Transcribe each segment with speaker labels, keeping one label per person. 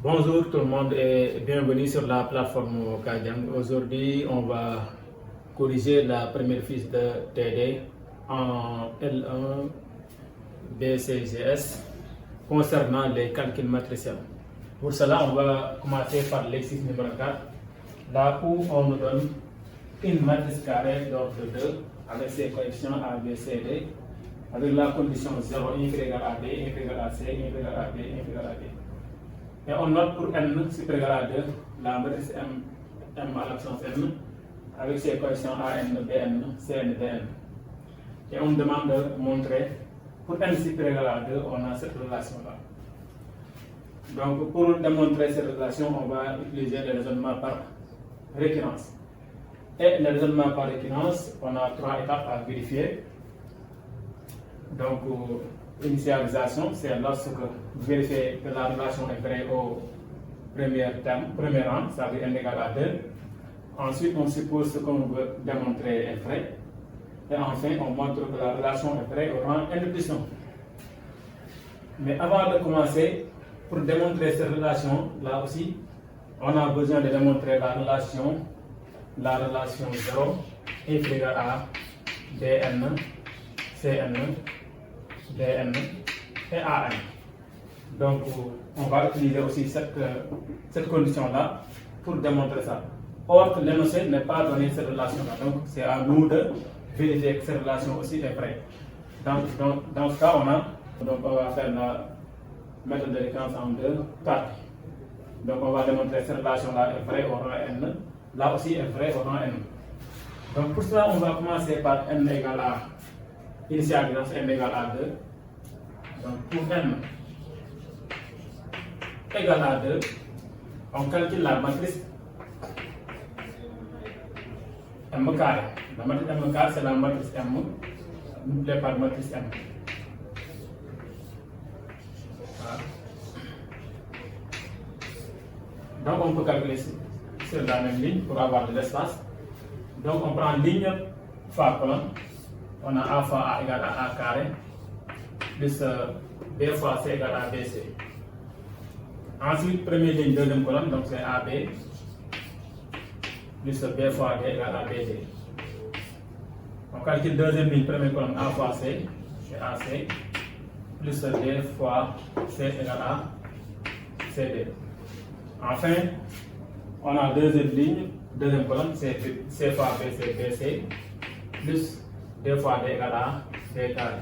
Speaker 1: Bonjour tout le monde et bienvenue sur la plateforme Kajang. Aujourd'hui, on va corriger la première fiche de TD en L1 BCGS concernant les calculs matriciels. Pour cela, on va commencer par l'exercice numéro 4, là où on nous donne une matrice carrée d'ordre 2 avec ses coefficients A, B, C, D, avec la condition 0 inférieur à B, inférieur à C, inférieur à B, inférieur à D. Et on note pour n supérieur à 2 la matrice M à l'absence n avec ses coefficients AN, BN, CN, DN. Et on demande de montrer pour n supérieur à 2, on a cette relation-là. Donc pour démontrer cette relation, on va utiliser le raisonnement par récurrence. Et le raisonnement par récurrence, on a 3 étapes à vérifier. Donc, initialisation, c'est lorsque vous vérifiez que la relation est vraie au premier rang, ça veut dire n égale à 2. Ensuite, on suppose ce qu'on veut démontrer est vrai. Et enfin, on montre que la relation est vraie au rang n plus 1. Mais avant de commencer, pour démontrer cette relation, là aussi, on a besoin de démontrer la relation 0 inférieure à dn, cn, dn et an. Donc, on va utiliser aussi cette condition-là pour démontrer ça. Or, l'énoncé n'est pas donné cette relation-là. Donc, c'est à nous de vérifier que cette relation aussi est vraie. Dans ce cas, on va faire la méthode de récurrence en deux parties. Donc, on va démontrer que cette relation-là est vraie au rang n. Là aussi est vrai au rang n. Donc, pour cela, on va commencer par n égale à initialisation n égale à 2. Donc pour n égale à 2, on calcule la matrice M carré. La matrice M carré, c'est la matrice M multipliée par matrice M. Voilà. Donc on peut calculer sur la même ligne pour avoir de l'espace. Donc on prend ligne fois colonne. On a A fois A égale à A carré, plus B fois C égale à BC. Ensuite, première ligne, deuxième colonne, donc c'est AB, plus B fois D égale à BD. On calcule deuxième ligne, première colonne, A fois C, c'est AC, plus D fois C égale à CD. Enfin, on a deuxième ligne, deuxième colonne, c'est C fois BC, BC, plus 2 fois D égale à D carré.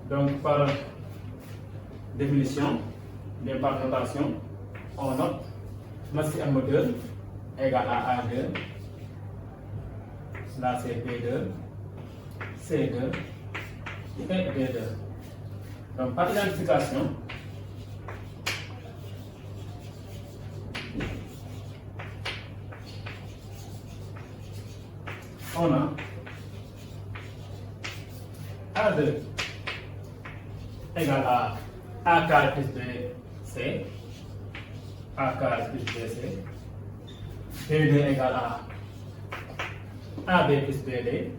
Speaker 1: Donc, par définition, bien par notation, on note matrice M2 égale à A2, là c'est B2, C2 et D2. Donc, par identification, on a A2 égale à A carré plus BC, A carré plus BC, B2 égale à AB plus BD,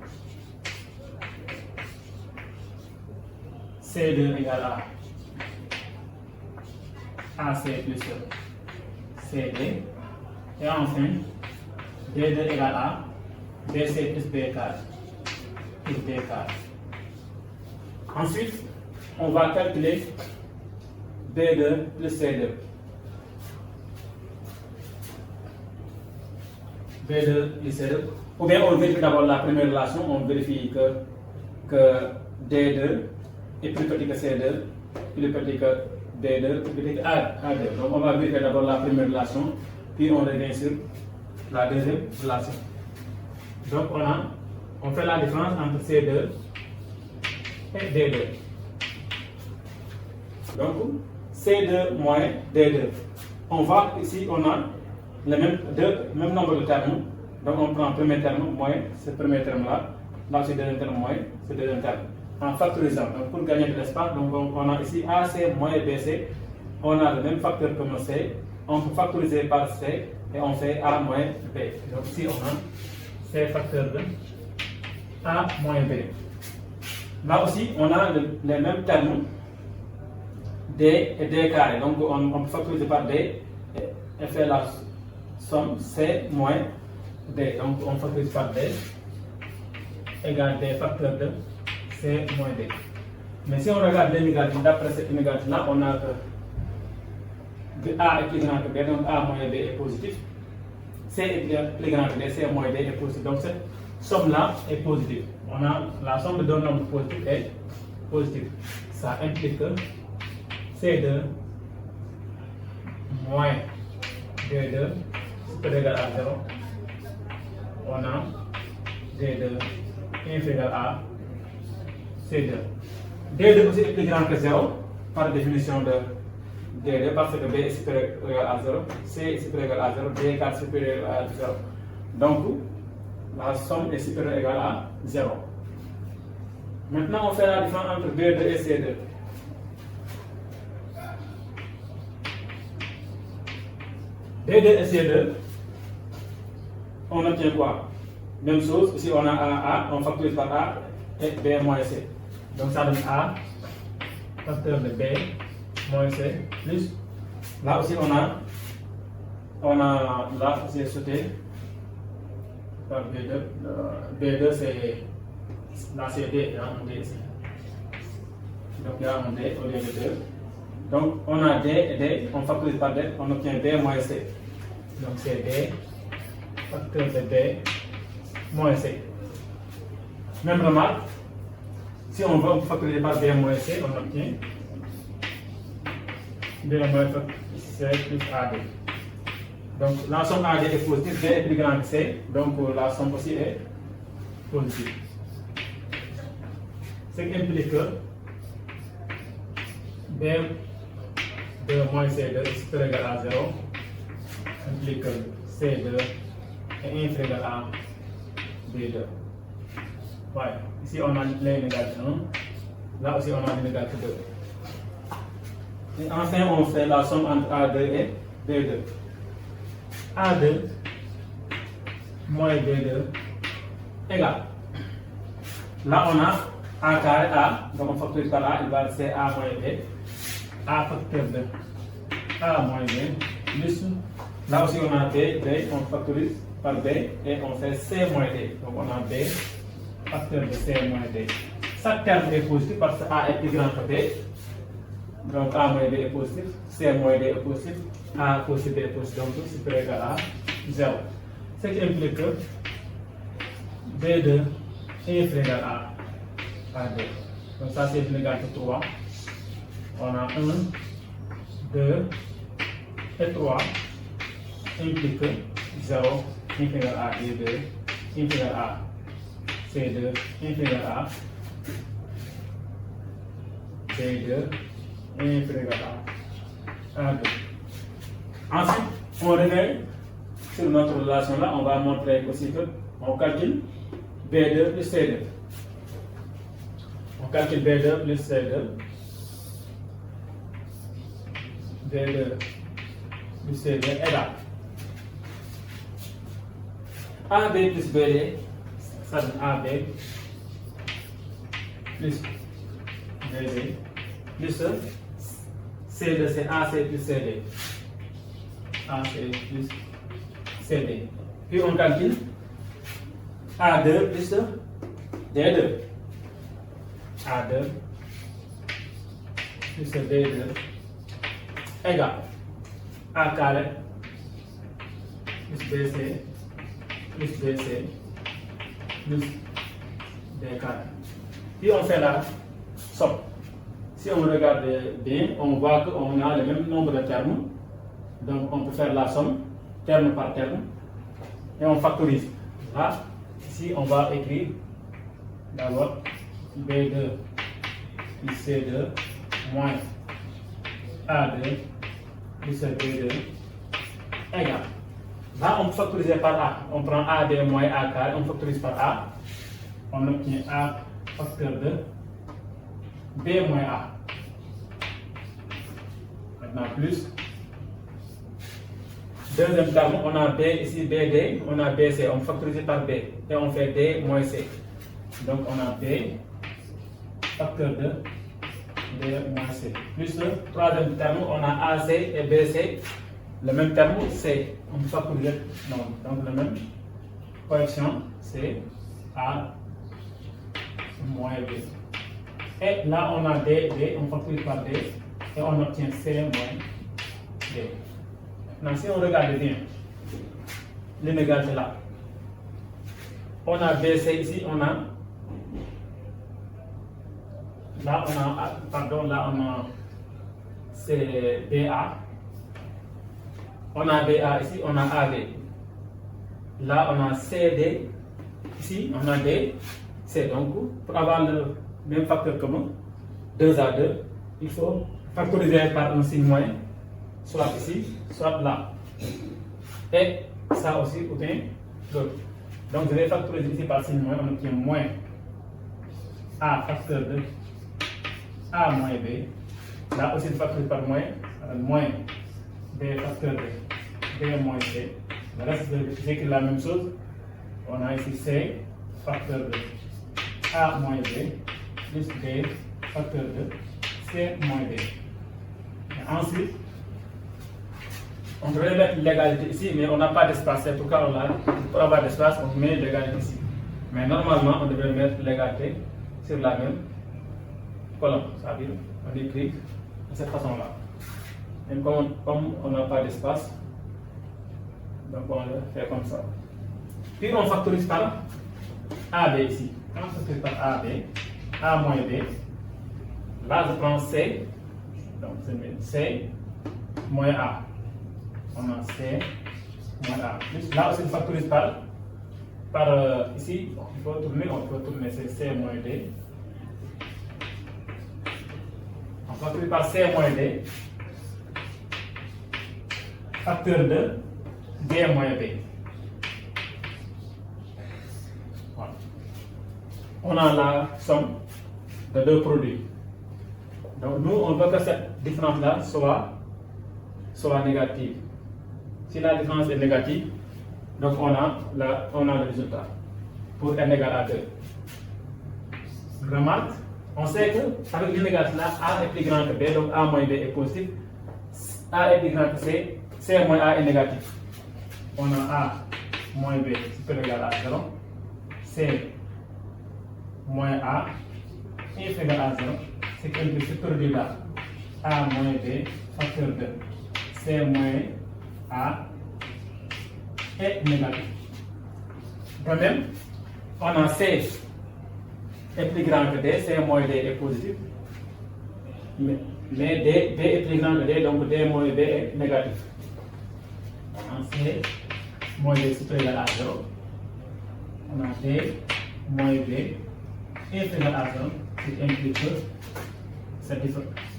Speaker 1: C2 égale à AC plus CD, et enfin D2 égale à BC plus B carré plus D carré. Ensuite, on va calculer B2 plus C2. B2 plus C2. Ou bien on vérifie d'abord la première relation, on vérifie que D2 est plus petit que C2, plus petit que D2, plus petit que A2. Donc on va vérifier d'abord la première relation, puis on revient sur la deuxième relation. Donc on fait la différence entre C2 et D2. Donc C2 moins D2. On voit ici on a le même nombre de termes. Donc on prend le premier terme moins ce premier terme là. Là c'est le deuxième terme moins ce deuxième terme. En factorisant. Donc pour gagner de l'espace, donc on a ici AC moins BC. On a le même facteur comme C. On peut factoriser par C et on fait A moins B. Donc ici on a C facteur de A moins B. Là aussi, on a les mêmes termes D et D carré. Donc on peut factoriser par D et faire la somme C moins D. Donc on factorise par D égale D facteur de C moins D. Mais si on regarde l'inégalité, d'après cette inégalité-là, on a que A est plus grand que B, donc A moins B est positif. C est plus grand que D, C moins D est positif. Donc cette somme-là est positive. On a la somme de deux nombres positifs est positive. Ça implique que C2 moins D2 supérieur à 0. On a D2 inférieur à C2. D2 aussi est plus grand que 0 par définition de D2 parce que B est supérieur à 0, C est supérieur à 0, D4 est supérieur à 0. Donc la somme est supérieure ou égale à 0. Maintenant on fait la différence entre D2 et C2. D2 et C2, on obtient quoi? Même chose, ici on a A, on factorise par A et B moins C. Donc ça donne A, facteur de B moins C, plus, là aussi on a là c'est sauté par B2. B2 c'est, là c'est D, il y a un D ici. Donc il y a un D au lieu de 2. Donc on a D et D, on factorise par D, on obtient B moins C. Donc c'est D, facteur de B moins C. Même remarque, si on veut factoriser par B moins C, on obtient B moins C plus AD. Donc la somme AD est positive, B est plus grand que C, donc la somme aussi est positive. Ce qui implique que B2 moins C2 est supérieur à 0, implique que C2 est inférieur à B2. Ouais. Ici on a l'inégalité 1, là aussi on a l'inégalité 2. Et enfin on fait la somme entre A2 et B2. A2 moins B2 égale. Là on a A carré A, donc on factorise par A, il va rester A moins B. A facteur de A moins B plus, là aussi on a B, on factorise par B et on fait C moins D. Donc on a B facteur de C moins D. Chaque terme est positif parce que A est plus grand que B. Donc A moins B est positif, C moins D est positif, A positif B est positif, donc tout supérieur à 0. Ce qui implique que B2 est inférieur à 2. Donc ça c'est l'inégalité 3. On a 1, 2 et 3 implique 0 inférieur à B2 inférieur à C2 inférieur à B2 inférieur à 2. Ensuite, on revient sur notre relation là, on va montrer aussi que on calcule B2 plus C2. On calcule B2 plus C2. B2 plus C2 égale AB plus BD, ça donne AB plus BD plus C2 c'est AC plus CD. AC plus CD. Puis on calcule A2 plus D2. A2 plus D2 égale A carré plus BC plus BC plus D carré. Puis on fait la somme. Si on regarde bien, on voit qu'on a le même nombre de termes. Donc on peut faire la somme, terme par terme, et on factorise. Là, ici on va écrire d'abord B2 plus C2 moins A2 plus B2 égale. Là, on peut factoriser par A. On prend AD moins A carré, on factorise par A. On obtient A facteur de B moins A. Maintenant, plus. Deuxième terme, on a B ici, BD, on a BC. On factorise par B. Et on fait D moins C. Donc, on a B facteur de D moins C. Plus le troisième terme, on a AC et BC. Le même terme, C. On factorise, non, donc le même coefficient, c'est A moins B. Et là, on a D, on factorise par D, et on obtient C moins D. Maintenant, si on regarde bien, l'inégalité là, on a BC ici, on a c'est BA. On a BA ici, on a AB. Là, on a CD. Ici, on a D. C. Donc, pour avoir le même facteur commun, 2 à 2, il faut factoriser par un signe moins, soit ici, soit là. Et ça aussi, ou bien l'autre. Donc, je vais factoriser ici par signe moins, on obtient moins A facteur de A moins B. Là aussi, le facteur par moins B facteur de B moins C. Le reste, j'écris la même chose. On a ici C facteur de A moins B plus B facteur de C moins D. Et ensuite, on devrait mettre l'égalité ici, mais on n'a pas d'espace. C'est pourquoi pour avoir d'espace, on met l'égalité ici. Mais normalement, on devrait mettre l'égalité sur la même colonne. C'est-à-dire, on écrit de cette façon-là. Et comme on n'a pas d'espace, donc on le fait comme ça. Puis on factorise par AB ici. Quand on factorise par AB, A moins B, là je prends C, donc c'est C moins A. On a C moins A. Plus là aussi on factorise par ici, il faut tourner, c'est C moins D. On factorise par C moins D, facteur de D moins B. Voilà. On a la somme de deux produits. Donc nous, on veut que cette différence-là soit négative. Si la différence est négative, donc on a le résultat pour n égale à 2. Remarque, on sait que avec l'inégalité là, A est plus grand que B, donc A moins B est positif. A est plus grand que C, C moins A est négatif. On a A moins B supérieur à 0, C moins A inférieur à 0, c'est que ce produit là, A moins B facteur de C moins A est négatif. De même, on a C est plus grand que D, C moins D est positif. Mais D est plus grand que D, donc D moins B est négatif. On a C moins D supérieur à 0. On a D moins B inférieur à 0, ce qui implique que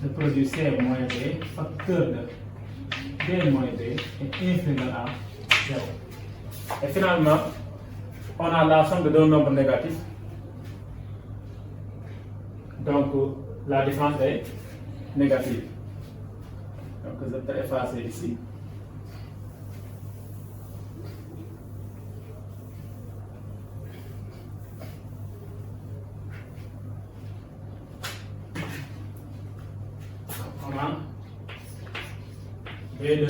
Speaker 1: le produit C moins D facteur de D moins B est inférieur à 0. Et finalement, on a la somme de deux nombres négatifs. Donc, la différence est négative. Donc, je peux effacer ici. On a B2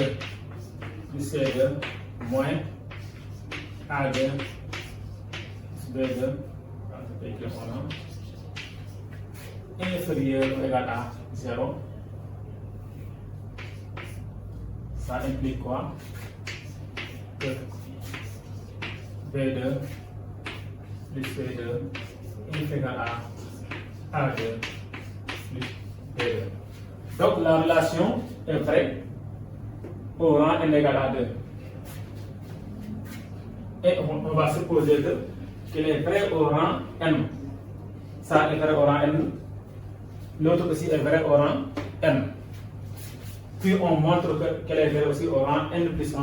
Speaker 1: plus C2 moins A2 plus B2 inférieur ou égal à 0. Ça implique quoi? Que B2 plus C2 inférieur à A2 plus B2. Donc la relation est vraie au rang n égale à 2. Et on va supposer qu'il est vrai au rang n. Ça est vrai au rang n. L'autre aussi est vrai au rang n. Puis on montre qu'elle est vraie aussi au rang n plus 1.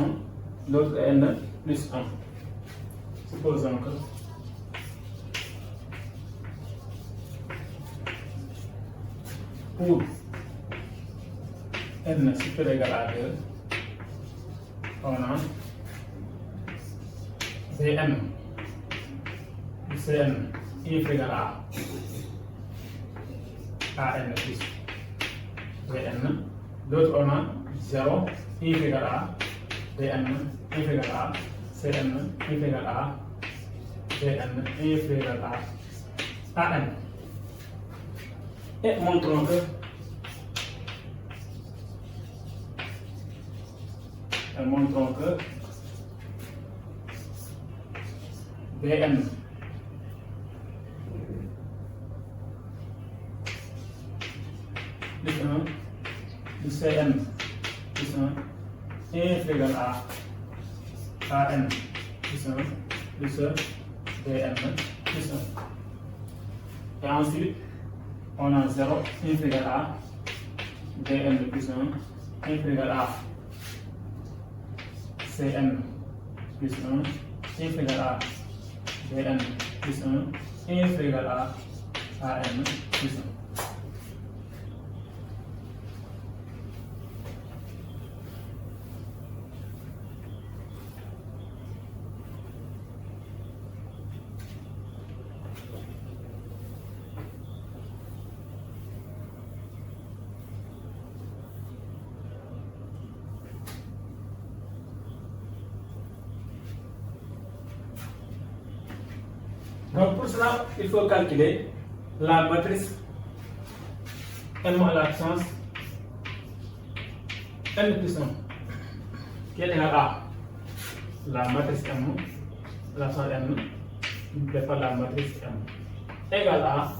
Speaker 1: L'autre est n plus 1. Supposons que pour n supérieur égal à 2, on a Cn plus Cn inférieur à n plus Bn. L'autre, on a 0, I égale A, Bn, I égale A, Cn, I égale A, Bn, I égale A, An. Et montrons que Bn plus 1 plus Cn plus 1 est égal à An plus 1 plus Bn plus 1. Et ensuite, on a 0 est égal à Bn plus 1 est égal à Cn plus 1 est égal à Bn plus 1 est égal à An plus 1. Donc pour cela, il faut calculer la matrice M à la puissance n plus 1 qui est égale à la matrice M à la puissance n multiplié par la matrice M égale à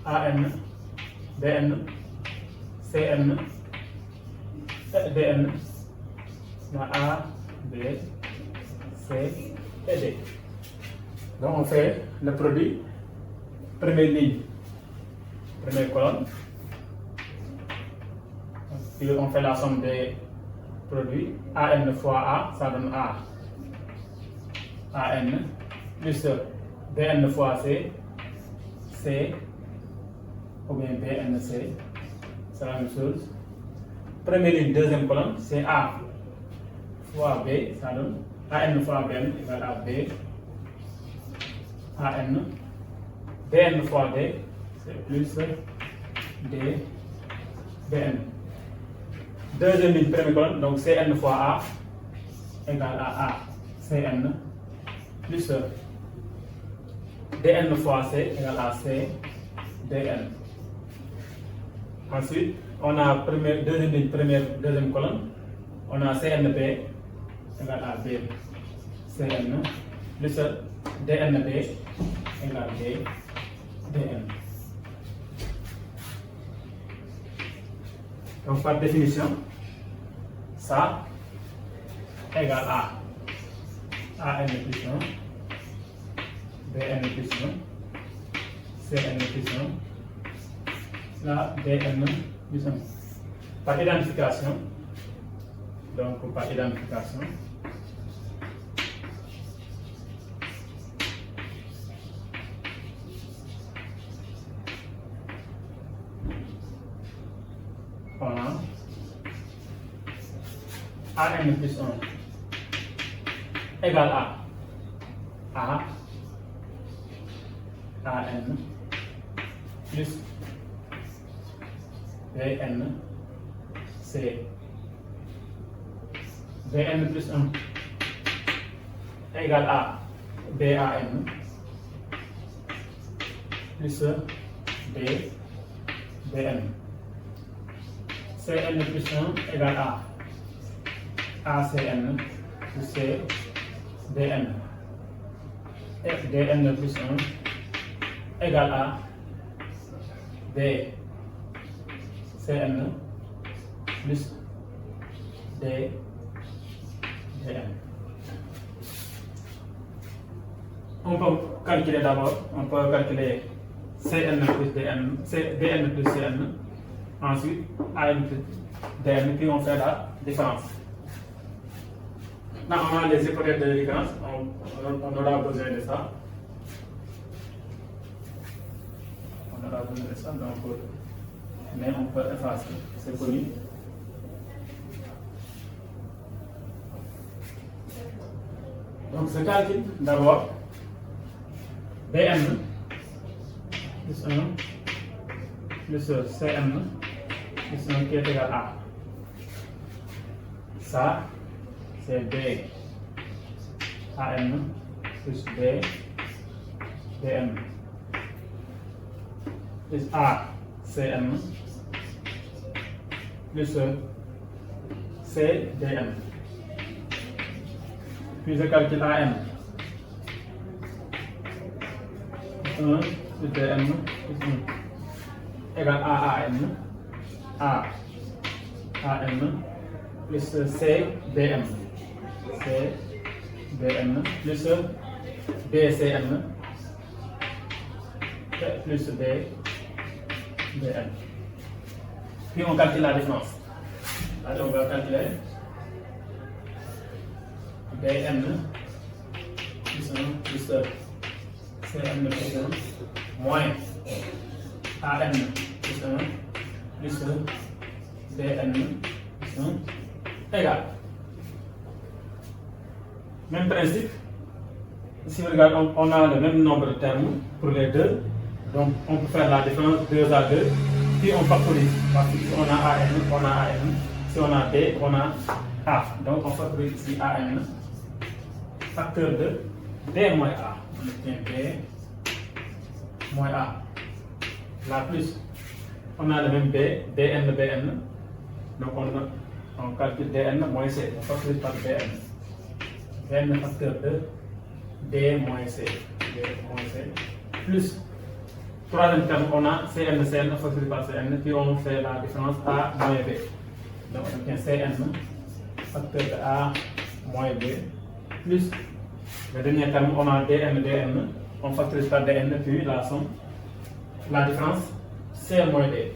Speaker 1: An, Bn, Cn, Dn, A, B, C et D. Donc on fait le produit, première ligne, première colonne, puis on fait la somme des produits, An fois A, ça donne A, An, plus Bn fois C, C, ou bien BNC, c'est la même chose. Première ligne, deuxième colonne, c'est A fois B, ça donne An fois Bn égale à B, An, Bn fois D, c'est plus D, Bn. Deuxième ligne, première colonne, donc Cn fois A égale à A, Cn, plus Dn fois C égale à C, Dn. Ensuite, on a deuxième ligne, deuxième colonne, on a CNP égale à B, Cn, plus DNB égale B, Dn. Donc par définition, ça égale à An plus 1, Bn plus 1, Cn plus 1, là Dn plus 1. Par identification, donc par identification, on a An plus 1 égale à An plus Bn C, Bn plus 1 égale à Ban plus B, Bn. Cn plus 1 égale à ACN plus C, Dn. Et Dn plus 1 égale à B, Cn plus D, Dn. On peut calculer d'abord, Cn plus Dn, Dn plus Cn, ensuite An plus Dn, puis on fait la différence. Maintenant, on a les hypothèses de différence, on aura besoin de ça. Donc, mais on peut effacer, c'est connu. Donc, je calcule d'abord Bn plus 1 plus Cn plus 1 qui est égal à. Ça, c'est B AN plus B BN plus A CN plus C DN. Puis je calcule AN. 1 plus DN plus 1 égale à AN. A AN plus C DN. C DN plus BCN plus B DN. Puis on calcule la différence. Alors on va calculer BN plus 1 plus CN plus 1 moins AN plus 1 plus BN plus 1 égale. Même principe. Si vous regardez, on a le même nombre de termes pour les deux. Donc on peut faire la différence 2 à 2. Puis on factorise. Parce que si on a AN, on a AN. Si on a B, on a A. Donc on factorise ici AN. Facteur de B moins A. On obtient B moins A. Là plus, on a le même B, BN, BN. Donc on calcule DN moins C. On factorise par BN. BN facteur de D moins C. D moins C. Plus, troisième terme, on a CN, CN, factorisé par CN. Puis on fait la différence A moins B. Donc on obtient CN facteur de A moins B. Plus, le dernier terme, on a DN, DN. On factorise par DN, puis la somme. La différence, C moins D.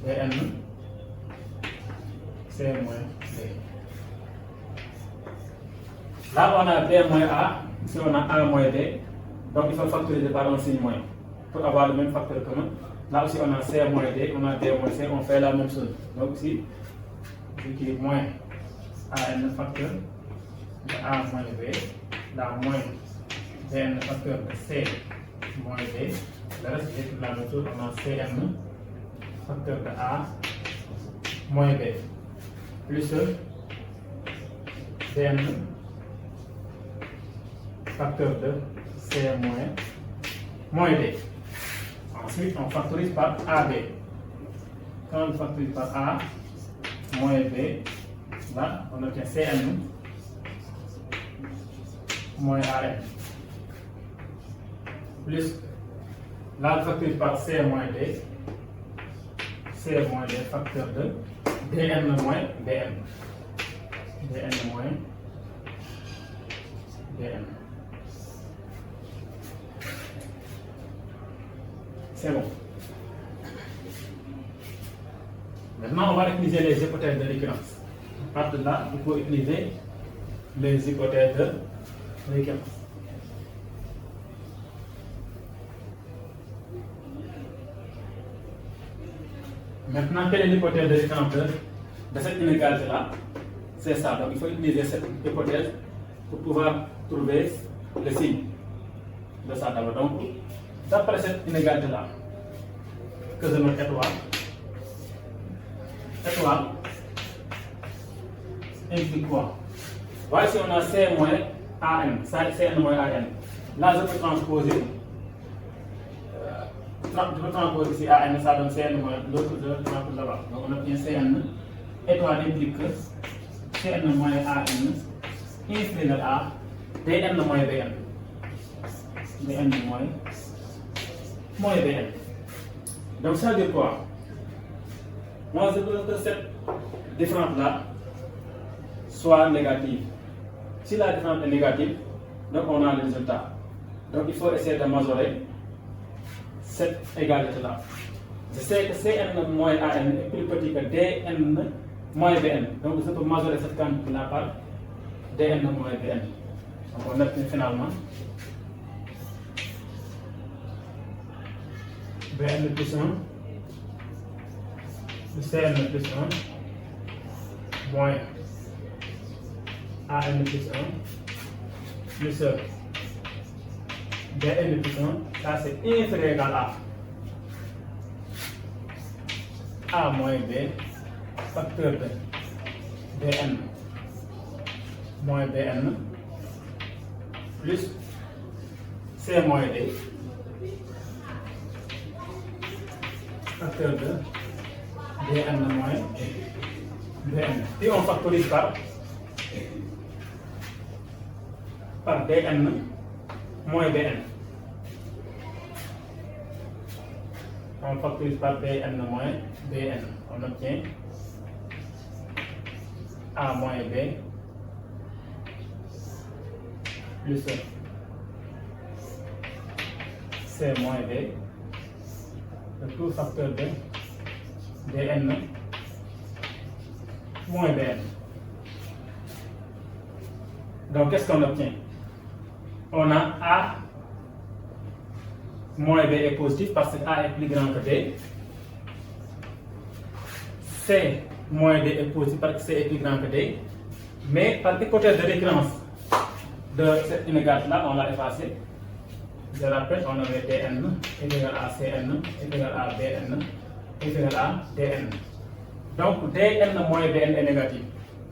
Speaker 1: DN, C moins D. Là, on a B moins A, ici on a A moins B, donc il faut factoriser par un signe moins pour avoir le même facteur commun. Là aussi, on a C moins D, on a D moins C, on fait la même chose. Donc ici, ce qui est moins AN facteur de A moins B, là moins BN facteur de C moins D, le reste est la même chose, on a CN facteur de A moins B, plus BN facteur de C moins D. Ensuite, on factorise par AB. Quand on factorise par A moins B, là, on obtient CN moins AN. Plus, là, on factorise par C moins D. C moins D facteur de DN moins BN. DN moins BN. C'est bon. Maintenant, on va utiliser les hypothèses de récurrence. À partir de là, il faut utiliser les hypothèses de récurrence. Maintenant, quelle est l'hypothèse de récurrence de cette inégalité-là? C'est ça. Donc, il faut utiliser cette hypothèse pour pouvoir trouver le signe de ça d'abord. Donc, d'après cette inégalité-là, que je note étoile implique quoi? Voilà, si on a C moins AN, CN moins AN. Là, je peux transposer. Je peux transposer ici AN, ça donne CN moins l'autre, je transpose là-bas. Donc on obtient CN. Étoile implique que CN moins AN inférieur à DN moins BN. DN moins BN. Donc ça veut dire quoi? Moi je veux que cette différence-là soit négative. Si la différence est négative, donc on a le résultat. Donc il faut essayer de majorer cette égalité-là. Je sais que CN moins AN est plus petit que DN moins BN. Donc je peux majorer cette quantité-là par DN moins BN. Donc on obtient finalement BN plus 1 plus CN plus 1 moins AN plus 1 plus BN plus 1, ça c'est inférieur égal à. A moins B facteur de Bn moins Bn plus C moins D facteur de Bn moins Bn. Et on factorise par Bn moins Bn. On factorise par Bn moins Bn. On obtient A moins B plus C moins D, le tout facteur de Bn moins Bn. Donc qu'est-ce qu'on obtient? On a A moins B est positif parce que A est plus grand que D. C moins D est positif parce que C est plus grand que D. Mais par l'hypothèse de récurrence de cette inégalité-là, on l'a effacé. Je rappelle, on avait Dn est égal à Cn est égal à Bn est égal à Dn. Donc Dn moins Bn est négatif.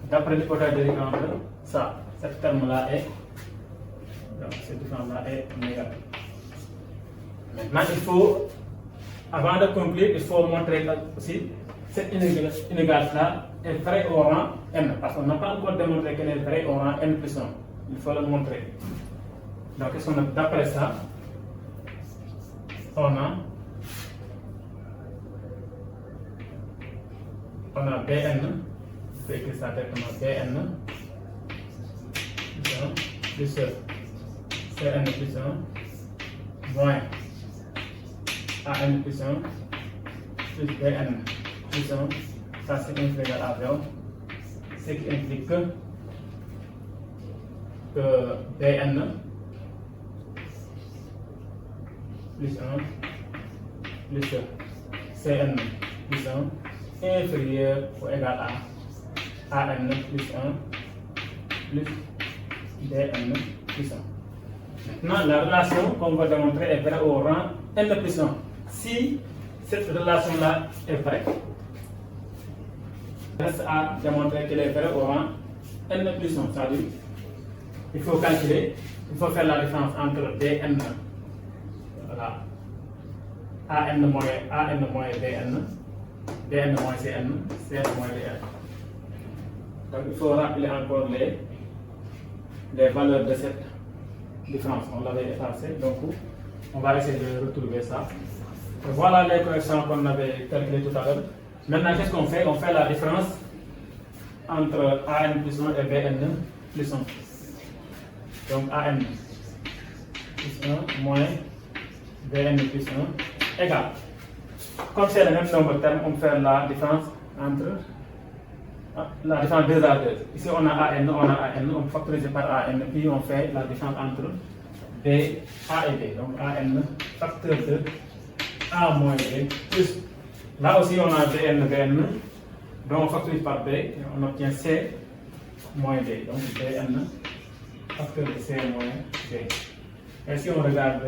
Speaker 1: D'après l'hypothèse de récurrence de ça, cette terme-là est, donc cette différence-là est négative. Maintenant, il faut, avant de conclure, il faut montrer aussi cette inégalité-là est vraie au rang n, parce qu'on n'a pas encore démontré qu'elle est vraie au rang n plus 1. Il faut le montrer. Donc, qu'est-ce qu'on a d'après ça? On a Bn, on peut écrire ça directement, Bn plus 1 Cn plus 1 moins An plus 1 plus Bn plus 1, ça c'est inférieur à 0, ce qui implique que Bn plus 1 plus Cn plus 1 inférieur ou égal à An plus 1 plus Bn plus 1. Maintenant, la relation qu'on va démontrer est vraie au rang n plus 1. Si cette relation-là est vraie, il reste à démontrer qu'elle est vraie au rang n plus 1. C'est-à-dire, il faut calculer, il faut faire la différence entre Bn, voilà, An moins Bn, Bn moins Cn, Cn moins Bn. Donc il faut rappeler encore les valeurs de cette différence. On l'avait effacé, donc on va essayer de retrouver ça. Et voilà les coefficients qu'on avait calculés tout à l'heure. Maintenant, qu'est-ce qu'on fait? On fait la différence entre An plus 1 et Bn plus 1. Donc An plus 1 moins Bn plus 1 égale. Comme c'est le même nombre de termes, on fait la différence entre la différence 2 à 2. Ici on a An, on factorise par An, puis on fait la différence entre B, A et B. Donc An facteur de A moins B plus. Là aussi on a Bn, donc on factorise par B et on obtient C moins D. Donc Bn facteur de C moins D. Et si on regarde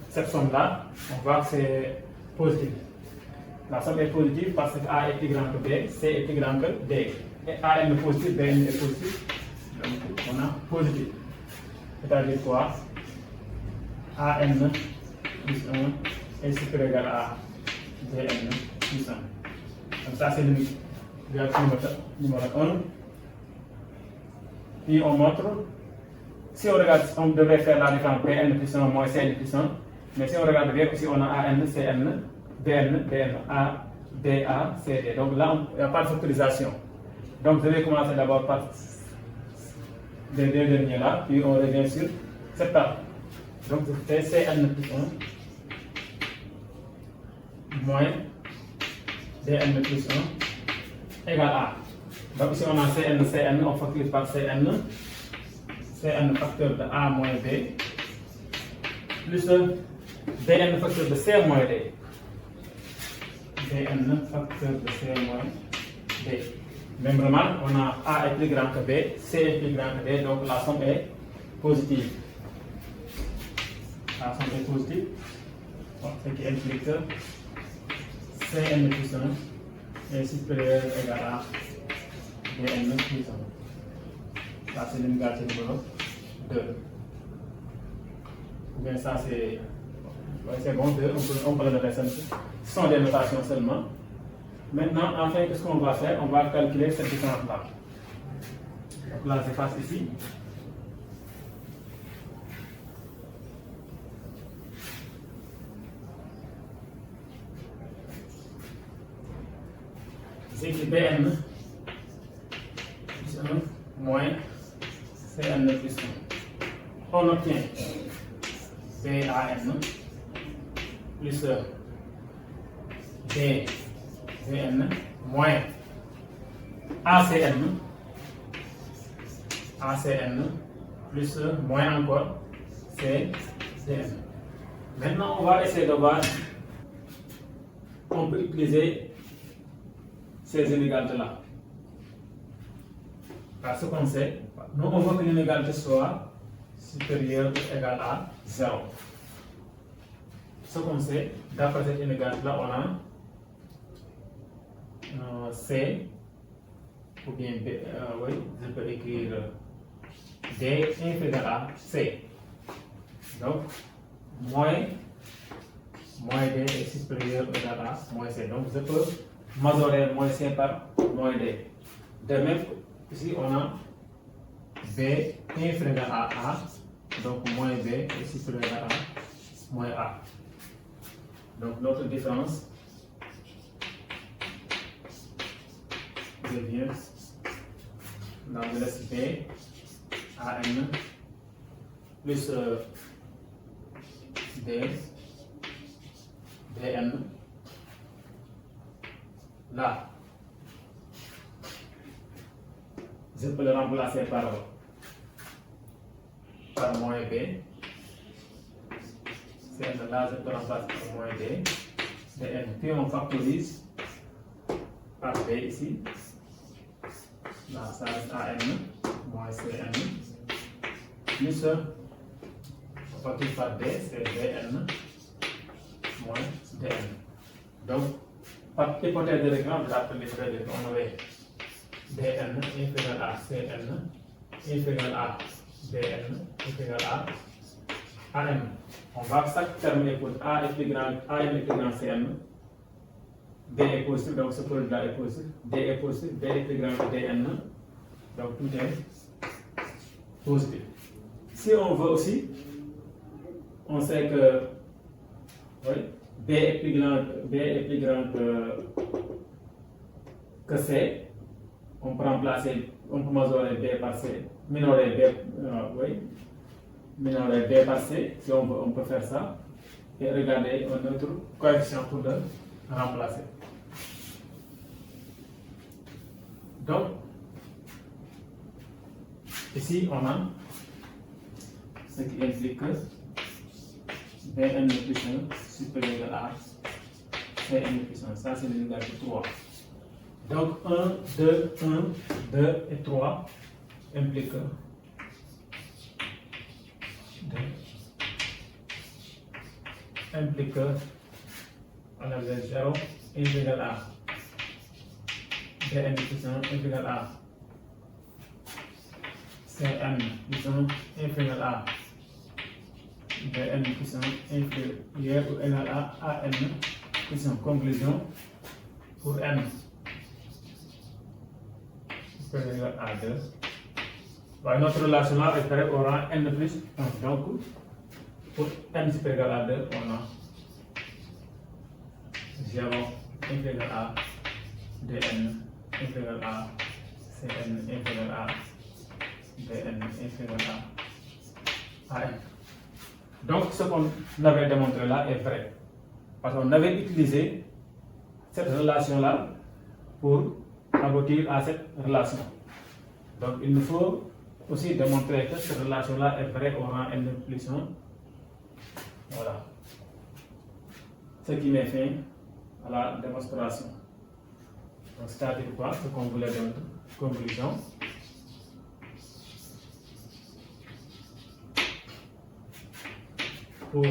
Speaker 1: cette somme-là, on voit que c'est positif. La somme est positive parce que A est plus grand que B, C est plus grand que D. Et A est positif, Bn est positif. Donc on a positif. C'est-à-dire quoi? An plus 1 est supérieur égal à Bn plus 1. Donc ça c'est le numéro 1. Puis on montre, si on regarde, on devrait faire la différence Bn plus 1 moins Cn plus 1. Mais si on regarde bien aussi, on a An, Cn, Bn, A, Ba, Cd. Donc là, il n'y a pas de factorisation. Donc je vais commencer d'abord par les deux derniers là, puis on revient sur cette table. Donc je fais Cn plus 1 moins Bn plus 1 égale A. Donc ici on a Cn, on factorise par Cn facteur de A moins B, plus Bn facteur de C moins D. Bn facteur de C moins D. Même remarque, on a A est plus grand que B, C est plus grand que D, donc la somme est positive. La somme est positive, ce qui implique que Cn plus 1 est supérieur ou égal à Dn plus 1. Ça, c'est l'inégalité numéro 2. Ou bien ça, c'est bon, 2, on peut le noter ça. Ce sont des notations seulement. Maintenant, enfin, qu'est-ce qu'on va faire? On va calculer cette différence-là. Donc là, j'efface ici. C'est que Bn plus 1 moins Cn plus 1. On obtient Ban plus Bvn moins Acn plus moins encore Cdn. Maintenant, on va essayer de voir. On peut utiliser ces inégalités-là. Parce qu'on sait, nous on veut que l'inégalité soit supérieure ou égale à 0. Ce qu'on sait, d'après cette inégalité-là, on a C, ou bien B, oui, je peux écrire D est égal à C. Donc, moins D est supérieur ou égal à moins C. Donc, je peux majorer moins C par moins D. De même, ici on a B inférieur à A, donc moins B est supérieur à moins A. Donc notre différence devient, là on laisse B AN plus D DN. Là, je peux le remplacer par moins B. Là, je peux remplacer par moins D. Dn. Puis on factorise par B ici. Là, ça reste AN moins Cn. Plus on factorise par D, c'est Dn moins Dn. Donc, par hypothèse de récurrence, on avait Dn inférieur à Cn inférieur à Dn inférieur à An. On va chaque terme épouse A est plus grand, An est plus grand Cn. D est positif, donc ce produit-là est positif. D est positif, D est plus grand que Dn. Donc tout est positif. Si on veut aussi, on sait que oui, B est plus grand que C. On peut remplacer, on peut majorer B par C, minorer B par C, si on peut faire ça, et regarder un autre coefficient pour le remplacer. Donc, ici on a ce qui implique que Bn plus 1 supérieur à Cn plus 1. Ça, c'est l'inégalité 3. Donc, 1, 2, et 3 impliquent 0 est égal à Bn plus 1 est égal à Cn plus 1 est égal à Bn plus 1 inférieur ou égal à An plus 1. Conclusion pour n supérieur à 2. Bah, notre relation là est pareille au rang n plus 1. Donc, pour n supérieur à 2, on a 0 inférieur à Dn inférieur à Cn inférieur à Dn inférieur à An. Donc, ce qu'on avait démontré là est vrai. Parce qu'on avait utilisé cette relation-là pour aboutir à cette relation. Donc, il nous faut aussi démontrer que cette relation-là est vraie au rang n plus 1. Voilà. Ce qui met fin à la démonstration. Donc, c'est-à-dire quoi? Ce qu'on voulait démontrer. Conclusion. Pour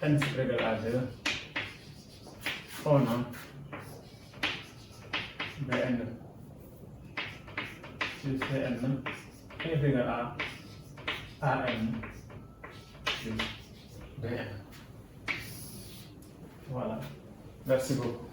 Speaker 1: n supérieur à 2, on a Bn plus Cn est égal à An plus Bn. Voilà. Merci beaucoup.